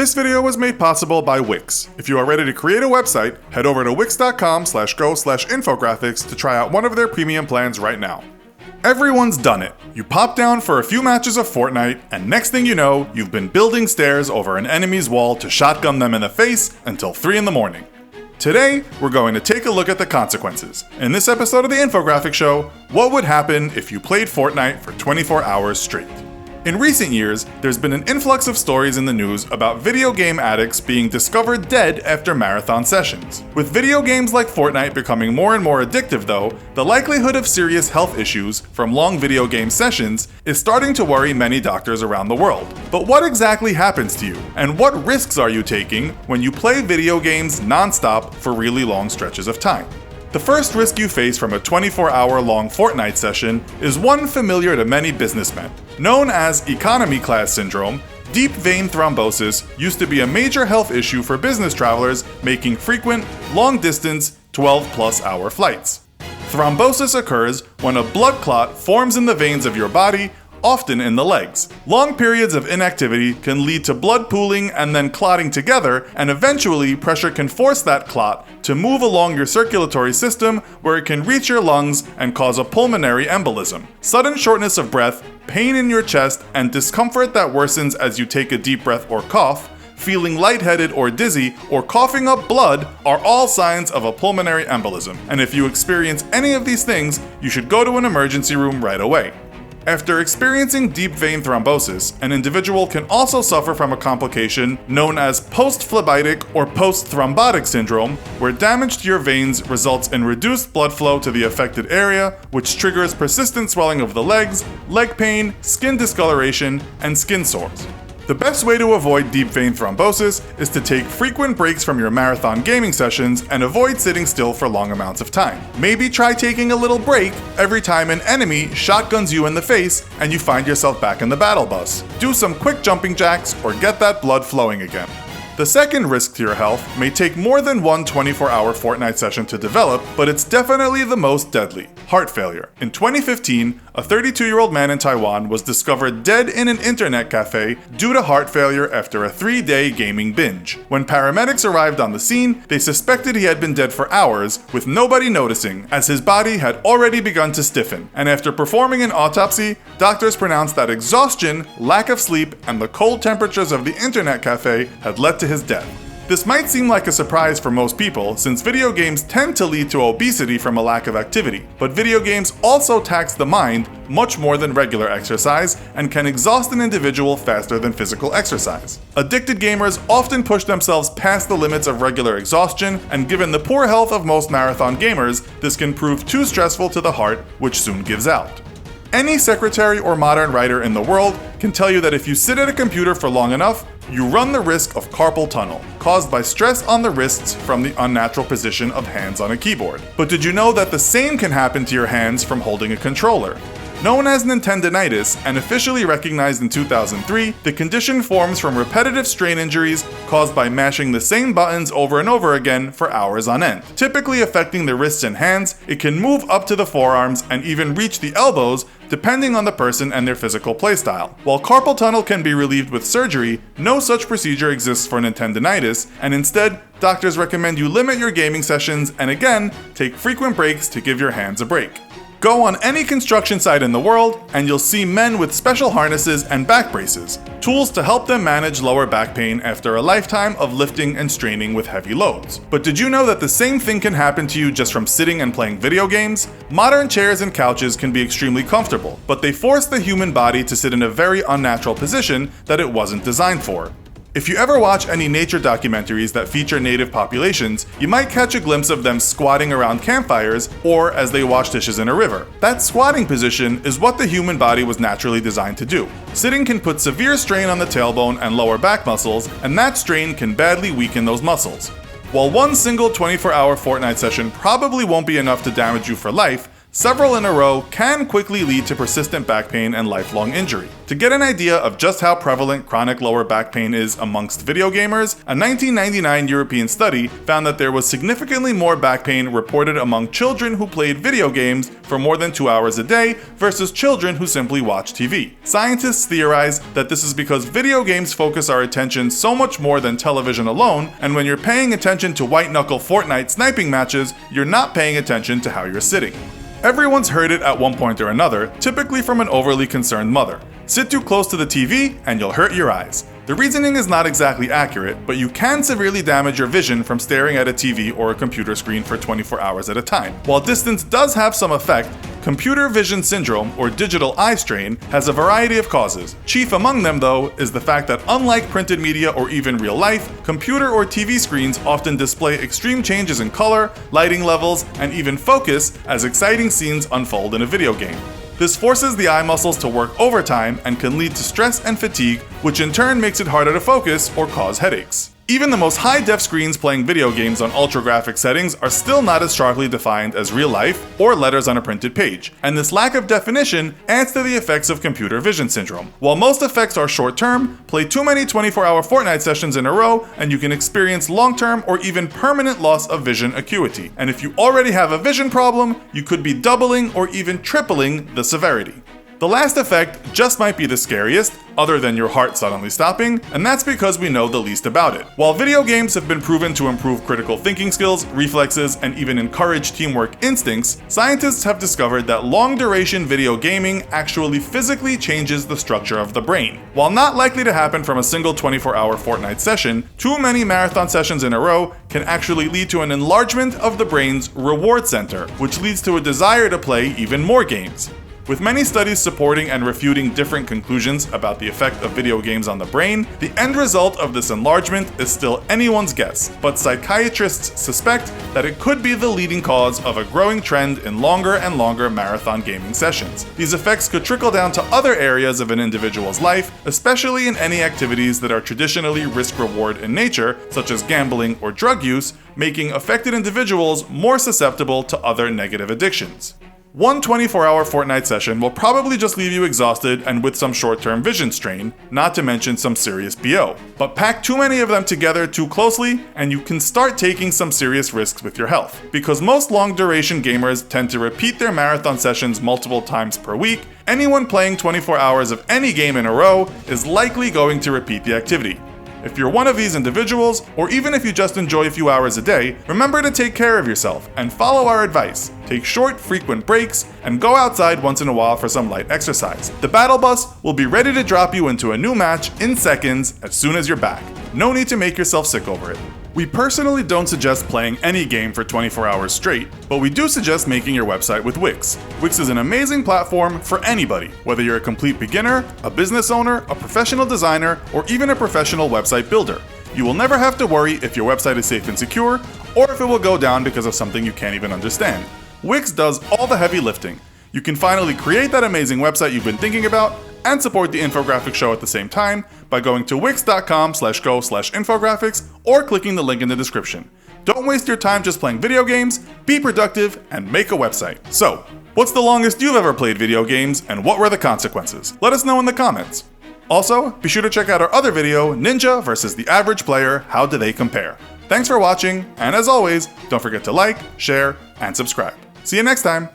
This video was made possible by Wix. If you are ready to create a website, head over to wix.com/go/infographics to try out one of their premium plans right now. Everyone's done it. You pop down for a few matches of Fortnite, and next thing you know, you've been building stairs over an enemy's wall to shotgun them in the face until 3 in the morning. Today, we're going to take a look at the consequences. In this episode of the Infographics Show, what would happen if you played Fortnite for 24 hours straight? In recent years, there's been an influx of stories in the news about video game addicts being discovered dead after marathon sessions. With video games like Fortnite becoming more and more addictive though, the likelihood of serious health issues from long video game sessions is starting to worry many doctors around the world. But what exactly happens to you? And what risks are you taking when you play video games non-stop for really long stretches of time? The first risk you face from a 24-hour-long Fortnite session is one familiar to many businessmen. Known as economy class syndrome, deep vein thrombosis used to be a major health issue for business travelers making frequent, long-distance, 12-plus hour flights. Thrombosis occurs when a blood clot forms in the veins of your body, often in the legs. Long periods of inactivity can lead to blood pooling and then clotting together, and eventually pressure can force that clot to move along your circulatory system where it can reach your lungs and cause a pulmonary embolism. Sudden shortness of breath, pain in your chest, and discomfort that worsens as you take a deep breath or cough, feeling lightheaded or dizzy, or coughing up blood are all signs of a pulmonary embolism. And if you experience any of these things, you should go to an emergency room right away. After experiencing deep vein thrombosis, an individual can also suffer from a complication known as post-phlebitic or post-thrombotic syndrome, where damage to your veins results in reduced blood flow to the affected area, which triggers persistent swelling of the legs, leg pain, skin discoloration, and skin sores. The best way to avoid deep vein thrombosis is to take frequent breaks from your marathon gaming sessions and avoid sitting still for long amounts of time. Maybe try taking a little break every time an enemy shotguns you in the face and you find yourself back in the battle bus. Do some quick jumping jacks or get that blood flowing again. The second risk to your health may take more than one 24-hour Fortnite session to develop, but it's definitely the most deadly: heart failure. In 2015, a 32-year-old man in Taiwan was discovered dead in an internet cafe due to heart failure after a 3-day gaming binge. When paramedics arrived on the scene, they suspected he had been dead for hours, with nobody noticing, as his body had already begun to stiffen. And after performing an autopsy, doctors pronounced that exhaustion, lack of sleep, and the cold temperatures of the internet cafe had led to his death. This might seem like a surprise for most people, since video games tend to lead to obesity from a lack of activity. But video games also tax the mind much more than regular exercise and can exhaust an individual faster than physical exercise. Addicted gamers often push themselves past the limits of regular exhaustion, and given the poor health of most marathon gamers, this can prove too stressful to the heart, which soon gives out. Any secretary or modern writer in the world can tell you that if you sit at a computer for long enough, you run the risk of carpal tunnel, caused by stress on the wrists from the unnatural position of hands on a keyboard. But did you know that the same can happen to your hands from holding a controller? Known as Nintendinitis and officially recognized in 2003, the condition forms from repetitive strain injuries caused by mashing the same buttons over and over again for hours on end. Typically affecting the wrists and hands, it can move up to the forearms and even reach the elbows, depending on the person and their physical playstyle. While carpal tunnel can be relieved with surgery, no such procedure exists for Nintendinitis, and instead, doctors recommend you limit your gaming sessions and again, take frequent breaks to give your hands a break. Go on any construction site in the world, and you'll see men with special harnesses and back braces, tools to help them manage lower back pain after a lifetime of lifting and straining with heavy loads. But did you know that the same thing can happen to you just from sitting and playing video games? Modern chairs and couches can be extremely comfortable, but they force the human body to sit in a very unnatural position that it wasn't designed for. If you ever watch any nature documentaries that feature native populations, you might catch a glimpse of them squatting around campfires or as they wash dishes in a river. That squatting position is what the human body was naturally designed to do. Sitting can put severe strain on the tailbone and lower back muscles, and that strain can badly weaken those muscles. While one single 24-hour Fortnite session probably won't be enough to damage you for life, Several in a row can quickly lead to persistent back pain and lifelong injury. To get an idea of just how prevalent chronic lower back pain is amongst video gamers, a 1999 European study found that there was significantly more back pain reported among children who played video games for more than 2 hours a day versus children who simply watch TV. Scientists theorize that this is because video games focus our attention so much more than television alone, and when you're paying attention to white-knuckle Fortnite sniping matches, you're not paying attention to how you're sitting. Everyone's heard it at one point or another, typically from an overly concerned mother. Sit too close to the TV and you'll hurt your eyes. The reasoning is not exactly accurate, but you can severely damage your vision from staring at a TV or a computer screen for 24 hours at a time. While distance does have some effect, computer vision syndrome, or digital eye strain, has a variety of causes. Chief among them, though, is the fact that unlike printed media or even real life, computer or TV screens often display extreme changes in color, lighting levels, and even focus as exciting scenes unfold in a video game. This forces the eye muscles to work overtime and can lead to stress and fatigue, which in turn makes it harder to focus or cause headaches. Even the most high-def screens playing video games on ultra-graphic settings are still not as sharply defined as real life or letters on a printed page, and this lack of definition adds to the effects of computer vision syndrome. While most effects are short-term, play too many 24-hour Fortnite sessions in a row and you can experience long-term or even permanent loss of vision acuity. And if you already have a vision problem, you could be doubling or even tripling the severity. The last effect just might be the scariest, other than your heart suddenly stopping, and that's because we know the least about it. While video games have been proven to improve critical thinking skills, reflexes, and even encourage teamwork instincts, scientists have discovered that long-duration video gaming actually physically changes the structure of the brain. While not likely to happen from a single 24-hour Fortnite session, too many marathon sessions in a row can actually lead to an enlargement of the brain's reward center, which leads to a desire to play even more games. With many studies supporting and refuting different conclusions about the effect of video games on the brain, the end result of this enlargement is still anyone's guess, but psychiatrists suspect that it could be the leading cause of a growing trend in longer and longer marathon gaming sessions. These effects could trickle down to other areas of an individual's life, especially in any activities that are traditionally risk-reward in nature, such as gambling or drug use, making affected individuals more susceptible to other negative addictions. One 24-hour Fortnite session will probably just leave you exhausted and with some short-term vision strain, not to mention some serious BO. But pack too many of them together too closely, and you can start taking some serious risks with your health. Because most long-duration gamers tend to repeat their marathon sessions multiple times per week, anyone playing 24 hours of any game in a row is likely going to repeat the activity. If you're one of these individuals, or even if you just enjoy a few hours a day, remember to take care of yourself and follow our advice. Take short, frequent breaks, and go outside once in a while for some light exercise. The battle bus will be ready to drop you into a new match in seconds as soon as you're back. No need to make yourself sick over it. We personally don't suggest playing any game for 24 hours straight, but we do suggest making your website with Wix. Wix is an amazing platform for anybody, whether you're a complete beginner, a business owner, a professional designer, or even a professional website builder. You will never have to worry if your website is safe and secure, or if it will go down because of something you can't even understand. Wix does all the heavy lifting. You can finally create that amazing website you've been thinking about and support the Infographics Show at the same time by going to wix.com/go/infographics or clicking the link in the description. Don't waste your time just playing video games, be productive, and make a website. So, what's the longest you've ever played video games, and what were the consequences? Let us know in the comments. Also, be sure to check out our other video, Ninja versus the Average Player, How Do They Compare? Thanks for watching, and as always, don't forget to like, share, and subscribe. See you next time!